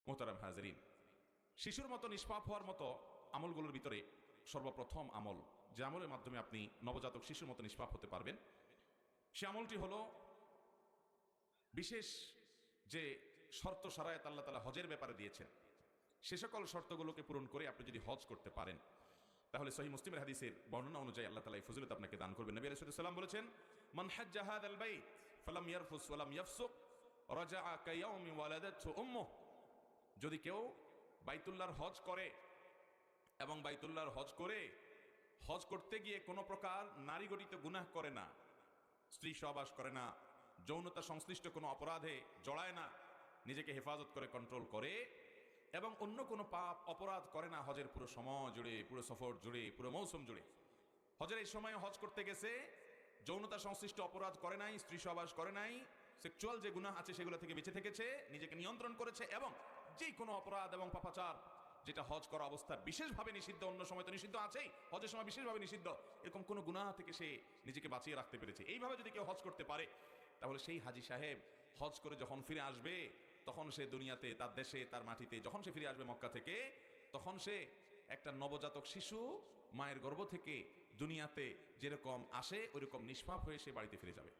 মোহতারাম হাজরিন, শিশুর মতো নিষ্পাপ হওয়ার মতো আমলগুলোর ভিতরে সর্বপ্রথম আমল, যে আমলের মাধ্যমে আপনি নবজাতক শিশুর মতো নিষ্পাপ হতে পারবেন, সে আমলটি হলো বিশেষ যে শর্ত শারায়াত আল্লাহ তাআলা হজের ব্যাপারে দিয়েছেন, সে সকল শর্তগুলোকে পূরণ করে আপনি যদি হজ করতে পারেন, তাহলে সহিহ মুসলিমের হাদিসের বর্ণনা অনুযায়ী আল্লাহ তাআলা এই ফজিলত আপনাকে দান করবেন। নবী আলাইহিস সালাম বলেছেন, মান হাজ্জা হাযাল বাইত ফালাম ইয়ারফুস ওয়ালাম ইয়াফসুক রাজাআ কায়াউমি ওয়ালাদাতহু উম্মুহু। যদি কেউ বাইতুল্লাহর হজ করে এবং বাইতুল্লাহর হজ করে হজ করতে গিয়ে কোনো প্রকার নারী গঠিত গুনাহ করে না, স্ত্রী সহবাস করে না, যৌনতা সংশ্লিষ্ট কোনো অপরাধে জড়ায় না, নিজেকে হেফাজত করে কন্ট্রোল করে এবং অন্য কোনো পাপ অপরাধ করে না হজের পুরো সময় জুড়ে, পুরো সফর জুড়ে, পুরো মৌসুম জুড়ে, হজের এই সময় হজ করতে গেছে, যৌনতা সংশ্লিষ্ট অপরাধ করে নাই, স্ত্রী সহবাস করে নাই, সেক্সুয়াল যে গুনাহ আছে সেগুলো থেকে বেঁচে থেকেছে, নিজেকে নিয়ন্ত্রণ করেছে এবং যে কোনো অপরাধ এবং পাপাচার যেটা হজ করা অবস্থা বিশেষভাবে নিষিদ্ধ, অন্য সময় তো নিষিদ্ধ আছেই, হজের সময় বিশেষভাবে নিষিদ্ধ, এরকম কোনো গুনাহ থেকে সে নিজেকে বাঁচিয়ে রাখতে পেরেছে। এইভাবে যদি কেউ হজ করতে পারে, তাহলে সেই হাজি সাহেব হজ করে যখন ফিরে আসবে, তখন সে দুনিয়াতে, তার দেশে, তার মাটিতে যখন সে ফিরে আসবে মক্কা থেকে, তখন সে একটা নবজাতক শিশু মায়ের গর্ভ থেকে দুনিয়াতে যেরকম আসে ওইরকম নিষ্পাপ হয়ে সে বাড়িতে ফিরে যাবে।